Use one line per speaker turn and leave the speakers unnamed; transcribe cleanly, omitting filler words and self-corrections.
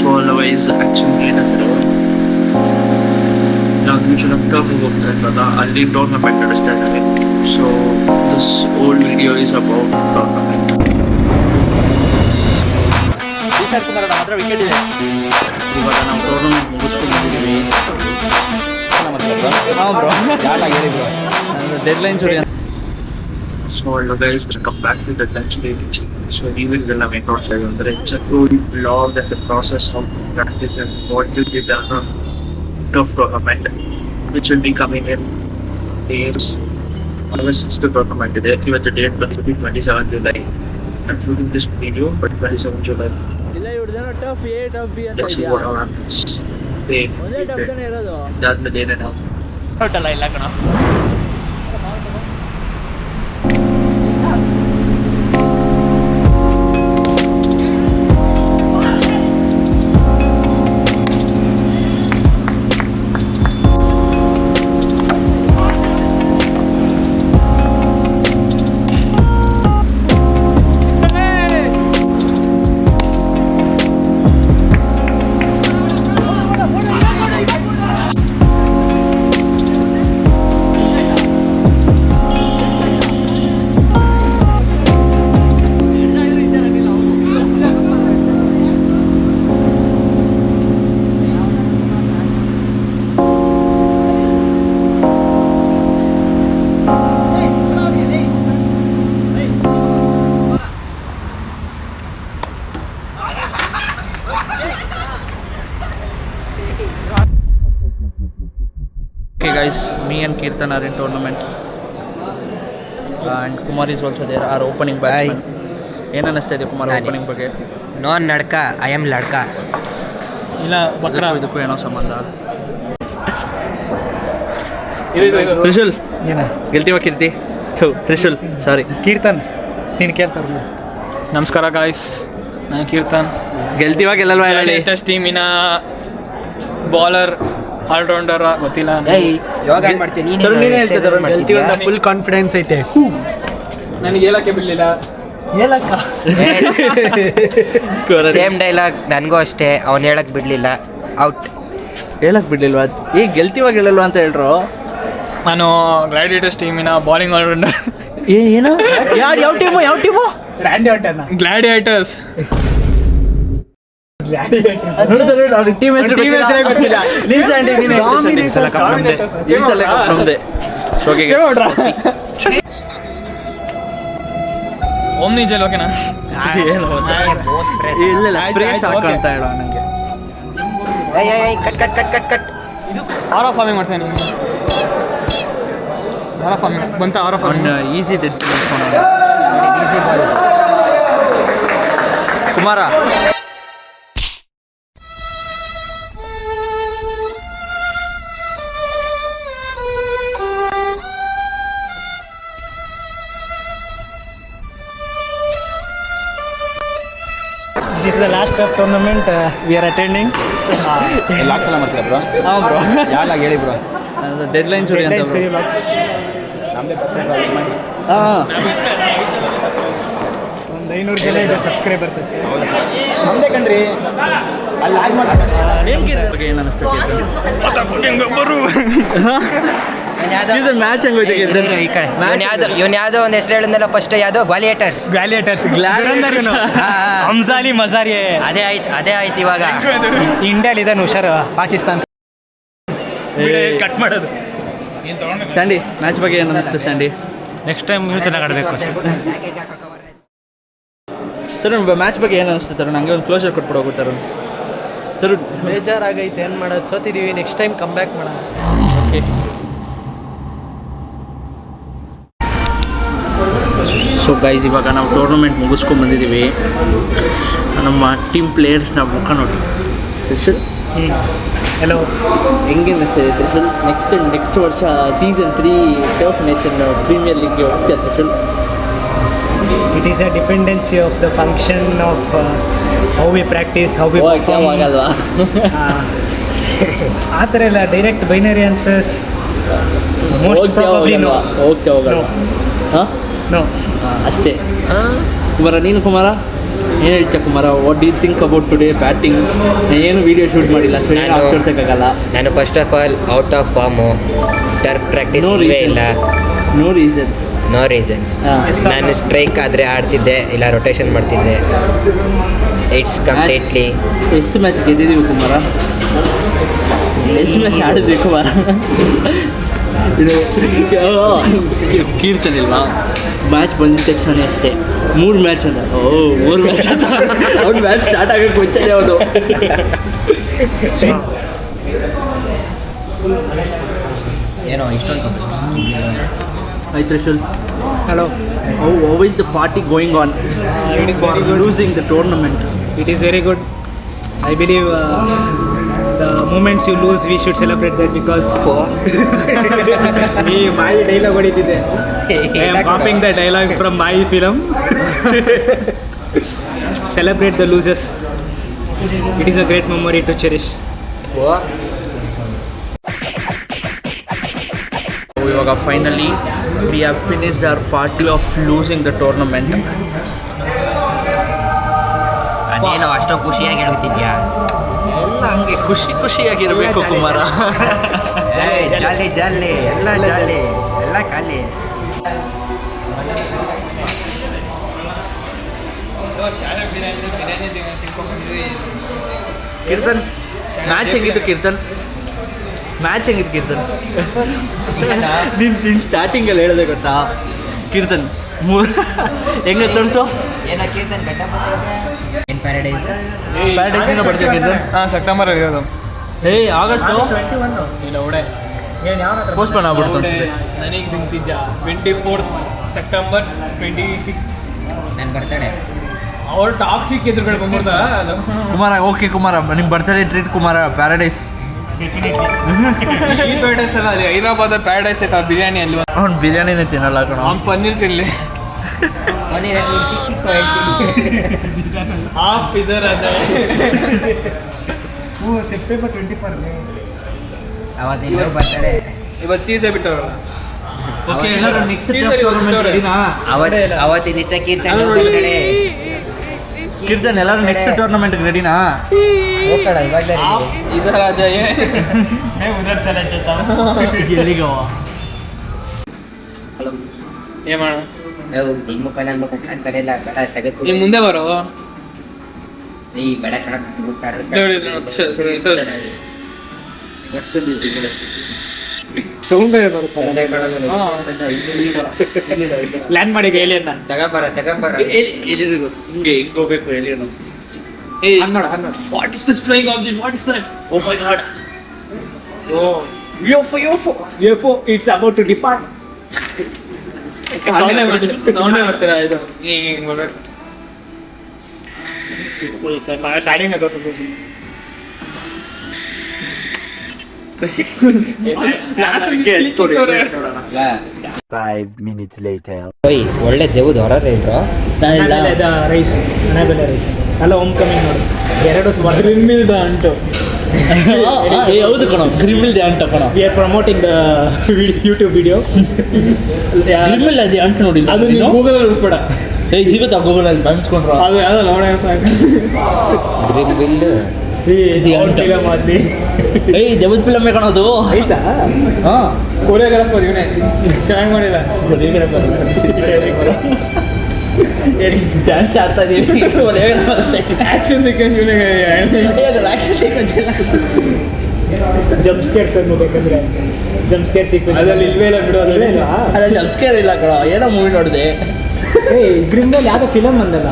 So ಅಲವೈಸ್ actually ಏನಂದರೆ ನಾವು ಯೂಶಲಾಗಿ ಟರ್ಫಿಗೆ ಹೋಗ್ತಾ ಇದ್ವಲ್ಲ, ಅಲ್ಲಿ ಟೂರ್ನಮೆಂಟ್ ನಡೆಸ್ತಾ ಇದ್ದಾರೆ. So this old video is about tournament. ಇವಾಗ ನಾವು ಟೂರ್ನಮೆಂಟ್ ಮುಗಿಸ್ಕೊಂಡು ಬಂದಿದ್ದೀವಿ. Deadline so guys, come back to the lunch stage. So ನೀವೆಲ್ಲ ನಾವೇನು ನೋಡ್ತಾ ಇದ್ದೀವಿ ಅಂದರೆ it's a tool log at the process of practice and what you did on tough tournament which will be coming in days. 6th tournament ಇದೆ. ಇವತ್ತು date ಬಂದ್ಬಿಟ್ಟು 27 July. I'm shooting this video, but 27 July. Let's see what happens. ಅದಾದ್ಮೇಲೆ ಏನೇನು ಇಲ್ಲ ಕಣ. Okay guys, me and Kirtan are in tournament and Kumar is also there, our opening batsman. ಏನು ಅನ್ನಿಸ್ತಾ ಇದೆ ಕುಮಾರ್ ಓಪನಿಂಗ್ ಬಗ್ಗೆ?
ನಾನ್ ನಡ್ಕ, ಐ ಆಮ್ ಲಡ್ಕ.
ಇಲ್ಲ ಬಕ್ರ ಇದಕ್ಕೂ ಏನೋ ಸಂಬಂಧ? ತ್ರಿಶೂಲ್ ಏನ ಗೆಲ್ತೀವ ಕೀರ್ತಿ? ತ್ರಿಶೂಲ್ ಸಾರಿ
ಕೀರ್ತನ್, ನೀನು ಕೇಳ್ತಾರ.
ನಮಸ್ಕಾರ ಗಾಯ್ಸ್, ನಾನು ಕೀರ್ತನ್.
ಗೆಲ್ತೀವ ಗೆಲ್ಲಲ್ವಾ ಹೇಳಿ?
ಲೇಟೆಸ್ಟ್ ಟೀಮಿನ ಬಾಲರ್ ಆಲ್ರೌಂಡರ್ ಗೊತ್ತಿಲ್ಲ.
ಯೋಗ ಮಾಡ್ತೀನಿ,
ಫುಲ್ ಕಾನ್ಫಿಡೆನ್ಸ್ ಐತೆ.
ನನಗೆ ಹೇಳಕ್ಕೆ ಬಿಡಲಿಲ್ಲ.
ಹೇಳಕ್ಕ
ಸೇಮ್ ಡೈಲಾಗ್ ನನಗೂ ಅಷ್ಟೇ, ಅವ್ನು ಹೇಳಕ್ ಬಿಡ್ಲಿಲ್ಲ. ಔಟ್.
ಹೇಳಕ್ ಬಿಡ್ಲಿಲ್ವಾ? ಈಗ ಗೆಲ್ತೀವ ಗೆಲ್ಲಲ್ವಾ ಅಂತ ಹೇಳ್ರು.
ನಾನು ಗ್ಲಾಡಿಯೇಟರ್ಸ್ ಟೀಮಿನ ಬಾಲಿಂಗ್ ಆಲ್ರೌಂಡರ್.
ಏನು ಯಾವ ಟೀಮು?
ರ್ಯಾಂಡಿ ಆಟನ
ಗ್ಲಾಡಿಯೇಟರ್ಸ್.
ಟೀಮ್ ಹೆಸರು ಗೊತ್ತಿಲ್ಲ.
ಓಮ್ನಿ ಜೈಲ್ ಓಕೆನಾ?
ಇಲ್ಲ ಅಂತ ಹೇಳೋ ನನಗೆ.
Cut cut cut cut cut.
ಆರ್ ಆಫ್ ಫಾರ್ಮಿಂಗ್ ಮಾಡ್ತೇನೆ. ಆರ್ ಆಫ್ ಫಾರ್ಮಿಂಗ್ ಬಂತ. ಆರ್ ಆಫ್ ಫಾರ್ಮಿಂಗ್
ಈಸಿ ಡೆಡ್ Kumara.
This is the last of tournament we are attending.
ಲಾಕ್ಸ್ ಎಲ್ಲ ಮಾಡ್ತೀರಾ ಬ್ರೋ?
ಹಾಂ ಬ್ರೋ,
ಯಾವಾಗ ಹೇಳಿ ಬ್ರೋ?
ಡೆಡ್ಲೈನ್ ಚೂರಿ ಅಂತ. ಹಾಂ,
ಒಂದು 500 ಜನ ಇದೆ ಸಬ್ಸ್ಕ್ರೈಬರ್ಸ್ ಅಷ್ಟೇ.
ನಮ್ಮದೇ ಕಣ್ರಿ. ಅಲ್ಲಿ ಲಾಗ್
ಬಗ್ಗೆ ಏನು ಅನಿಸ್ತು? ಮ್ಯಾಚ್ ಹೆಂಗೋಯ್ತು?
ಇವನ್ ಯಾವ್ದೋ ಒಂದು ಹೆಸರು ಹೇಳಿದ್ನಲ್ಲ ಫಸ್ಟ್, ಯಾವ್ದೋ ಗ್ವಾಲಿಯೇಟರ್ಸ್.
ಹಂಸಾಲಿ ಮಜಾರಿ.
ಅದೇ ಆಯ್ತು ಇವಾಗ.
ಇಂಡಿಯಾಲಿ ಇದ್ದಾನೆ ಹುಷಾರ್. ಪಾಕಿಸ್ತಾನ ಕಟ್ ಮಾಡೋದು.
ಸ್ಯಾಂಡಿ, ಮ್ಯಾಚ್ ಬಗ್ಗೆ ಏನು ಅನಿಸ್ತು ಸ್ಯಾಂಡಿ?
ನೆಕ್ಸ್ಟ್ ಟೈಮ್ ನೀವು ಚೆನ್ನಾಗಿ ಆಡಬೇಕು.
ತರುಣ್, ಮ್ಯಾಚ್ ಬಗ್ಗೆ ಏನು ಅನಿಸ್ತು ತರುಣ್? ನನಗೆ ಒಂದು ಕ್ಲೋಸರ್ ಕೊಟ್ಬಿಡೋಗು ತರುಣ್.
ಬೇಜಾರಾಗೈತೆ, ಏನು ಮಾಡೋದು? ಸೋತಿದ್ದೀವಿ, ನೆಕ್ಸ್ಟ್ ಟೈಮ್ ಕಮ್ ಬ್ಯಾಕ್ ಮಾಡೋಣ.
ಓಕೆ. ಸೊ ಗೈಸ್, ಇವಾಗ ನಾವು ಟೂರ್ನಮೆಂಟ್ ಮುಗಿಸ್ಕೊಂಡು ಬಂದಿದ್ದೀವಿ. ನಮ್ಮ ಟೀಮ್ ಪ್ಲೇಯರ್ಸ್ನ ಮುಖ ನೋಡಿ. ತ್ರಿಶೂಲ್,
ಹಲೋ.
ಹೆಂಗೆ ಅನಿಸ್ತಿದೆ ತ್ರಿಶೂಲ್? ನೆಕ್ಸ್ಟ್ ವರ್ಷ ಸೀಸನ್ 3 ಟರ್ಫ್ ನೇಷನ್ ಪ್ರೀಮಿಯರ್ ಲೀಗ್ಗೆ ಹೋಗ್ತೀಯ Trishul?
It is a dependency of the function of how we practice, how we perform.
ಆಗಲ್ವಾ?
ಆ ಥರ ಎಲ್ಲ direct binary answers most probably no.
ಹೋಗಲ್ಲ. ಹಾಂ,
ನೋ
ಅಷ್ಟೇ. ಕುಮಾರ, ನೀನು ಕುಮಾರ?
ಏನು ಹೇಳ್ತೀಯ Kumara, what do you think about today batting? ಏನು ವೀಡಿಯೋ ಶೂಟ್ ಮಾಡಿಲ್ಲ, ಸೊ ಏನು ತೋರ್ಸೋಕ್ಕಾಗಲ್ಲ.
ನಾನು first of all out of form, turf practice ಇಲ್ಲವೇ ಇಲ್ಲ.
No reasons.
No reasons. ನಾನು ಸ್ಟ್ರೈಕ್ ಆದರೆ ಆಡ್ತಿದ್ದೆ, ಇಲ್ಲ ರೊಟೇಷನ್ ಮಾಡ್ತಿದ್ದೆ. It's completely.
ಎಷ್ಟು ಮ್ಯಾಚ್ ಗೆದ್ದಿದ್ದೀವಿ ಕುಮಾರ? ಎಷ್ಟು ಮ್ಯಾಚ್ ಆಡಿದ್ವಿ ಕುಮಾರ? ಇದು ಕೀರ್ತನೆ ಇಲ್ವಾ, ಮ್ಯಾಚ್ ಬಂದಿದ್ದ ತಕ್ಷಣ ಅಷ್ಟೇ 3 ಮ್ಯಾಚ್ ಅಲ್ಲ. 3 ಮ್ಯಾಚ್ ಅಂತ ಅವ್ನು ಮ್ಯಾಚ್ ಸ್ಟಾರ್ಟ್ ಆಗೋಕ್ಕೆ ಮುಂಚೆನೇ ಅವನು.
ಏನೋ ಇಷ್ಟೊಂದು
Hi Trishul.
Hello.
How is the party going on?
It is very good.
Losing the tournament.
It is very good. I believe the moments you lose, we should celebrate that because my dialogue ಹೊಡಿತಿದ್ದೆ. I am copying the dialogue from my film. Celebrate the losers. It is a great memory to cherish.
ಇವಾಗ finally we have finished hour party of losing the tournament.
ಅದೇನೋ ಅಷ್ಟೊಂದು ಖುಷಿಯಾಗಿ ಹೇಳ್ತಿದ್ಯಾ?
ಎಲ್ಲ ಹಂಗೆ ಖುಷಿಯಾಗಿರಬೇಕು ಕುಮಾರ.
ಜಾಲಿ ಜಾಲಿ ಎಲ್ಲ ಜಾಲಿ ಎಲ್ಲ ಖಾಲಿ.
ಕೀರ್ತನ್ ಮ್ಯಾಚ್ ಹೆಂಗಿತ್ತು ಕೀರ್ತನ್? ನೀನು ಸ್ಟಾರ್ಟಿಂಗಲ್ಲಿ ಹೇಳಿದೆ ಗೊತ್ತಾ ಕೀರ್ತನ್? ಹೆಂಗೆ ತೋರಿಸು.
ಏನೋ ಕೀರ್ತನ್ ಏನು ಪ್ಯಾರಡೈಸ್
ಪ್ಯಾರಡೈಸಿಂದ ಬರ್ತೀಯ ಕೀರ್ತನ್?
ಸೆಪ್ಟೆಂಬರಲ್ಲಿ ಇರೋದು.
ಆಗಸ್ಟು
ಇಲ್ಲ ಒಡೆ
ಪೋಸ್ಟ್ಪೋನ್ ಆಗ್ಬಿಡ್ತು ಅನ್ಸುತ್ತೆ.
ನನಗೆ ನಿಂತಿದ್ದ 24 ಸೆಪ್ಟೆಂಬರ್ 26
ನನ್ನ ಬರ್ತಡೆ.
ಅವ್ರು ಟಾಕ್ಸಿಕ್ ಎದುರುಗಡೆ ಬಂದ್ಬಿಡ್ತಾ ಅದು.
ಕುಮಾರ ಓಕೆ ಕುಮಾರ, ನಿಮ್ಮ ಬರ್ತಡೇ ಟ್ರೀಟ್ ಕುಮಾರ ಪ್ಯಾರಡೈಸ್.
ಈ ಪ್ಯಾರಡೈಸ್ ಅಲ್ಲ, ಅಲ್ಲಿ ಹೈದರಾಬಾದ್ ಪ್ಯಾರಡೈಸ್ ಐತೆ ಬಿರಿಯಾನಿ ಅಲ್ಲಿ.
ಅವ್ನು ಬಿರಿಯಾನಿನೇ ತಿನ್ನಲ್ಲ ಕಣ,
ಅವ್ನು ಪನ್ನೀರ್ ತಿನ್ನಲಿ. ಹಾಫ್ ಇದರ
ಸೆಪ್ಟೆಂಬರ್ 24
ಅವತ್ತಿನ ಬರ್ತಡೆ.
ಇವತ್ತು ತೀಸೆ ಬಿಟ್ಟವ್ರಲ್ಲ.
ಓಕೆ ಎಲ್ಲರೂ ನೆಕ್ಸ್ಟ್
ಅವತ್ತಿನ ದಿವಸ ಕೀರ್ತನ್ ಬರ್ತಡೆ.
ಕೀರ್ತನ್ ಎಲ್ಲರೂ ನೆಕ್ಸ್ಟ್ ಟೂರ್ನಮೆಂಟ್ಗೆ ರೆಡಿನಾ?
ಹೋಗ್ತಾಳ ಇವಾಗಲೇ
ಇದರ ರಾಜ
ಎಲ್ಲಿಗೋ
ಏನ್ ಮಾಡ
ಅಂತಾನೆಲ್ಲ ಬೇಡ ತೆಗೆದು
ನೀನ್ ಮುಂದೆ ಬರೋ.
ಈ ಬೇಡ ಕಣ
ಸೌಂಡ್ ಬರುತ್ತೆ.
ಲ್ಯಾಂಡ್ ಮಾಡಿ ಏಲಿಯನ್ನ
ತಗೊಂಬರ
ಹಿಂಗೆ ಹಿಂಗೆ ಹೋಗ್ಬೇಕು ಎಲ್ಲಿಯನು.
What is this flying object? What is that?
Oh my god.
UFO, it's about to depart.
ಸೌಂಡೇ ಬರ್ತೀರಾ ಇದು ಹಿಂಗೆ ಬರ್ಬೇಕು.
ಸ್ಟಾರ್ಟಿಂಗ್ ಅದು
ಓಯ್ ಒಳ್ಳೆ ದೇವ್ದು ಹೊರ ರೇಟ್ರು.
ರೈಸ್ ಅನಾಬೆಲೆ ರೈಸ್ ಅಲ್ಲ ಹೋಮ್ ಕಮಿಂಗ್ ನೋಡಿ ಎರಡು
ಮಿಲ್ದ ಅಂಟು.
ಹೌದು ಕಣ, ಗ್ರಿಮಿಲ್ ದೆ ಅಂಟ ಕಣ.
We are promoting the YouTube video.
ಗ್ರಿಮಿಲ್ ಅದೇ ಅಂಟ ನೋಡಿ.
ಅದು ನೀವು ಗೂಗಲಲ್ಲಿ ಹುಡ್ಬೇಡ.
ಸಿಗುತ್ತಾ ಗೂಗಲಲ್ಲಿ ಬಂದ್ಸ್ಕೊಂಡ್ರು?
ಅದು ಯಾವ್ದಲ್ಲ ನೋಡ ಸಾಕು.
ಗ್ರೀನ್ ಬಿಲ್
ದೇವದ ಫಿಲಮೇ ಕಾಣೋದು
ಆಯ್ತಾ?
ಹಾಂ,
ಕೊರಿಯೋಗ್ರಾಫರ್ ಇವನೇ ಚೆನ್ನಾಗಿ ಮಾಡಿಲ್ಲ.
ಡ್ಯಾನ್ಸ್ ಆಡ್ತಾ ಇದೀವಿ.
ಆಕ್ಷನ್ ಸೀಕ್ವೆನ್ಸ್ ಇವನೇ.
ಜಂಪ್ ಸ್ಕೇರ್ಸ್ ಅನ್ಬೇಕಂದ್ರೆ ಜಂಪ್ ಸ್ಕೇರ್ ಸೀಕ್ವೆನ್ಸ್
ಅದ್ರಲ್ಲಿ ಇಲ್ವೇ ಇಲ್ಲ ಬಿಡು.
ಅದ್ರಲ್ಲಿ ಜಂಪ್ಸ್ಕೇರ್ ಇಲ್ಲ ಕಣ, ಏನೋ ಮೂವಿ ನೋಡಿದೆ.
ಇದ್ರಿಂದ ಯಾವ್ದೋ ಫಿಲಮ್ ಬಂದಲ್ಲ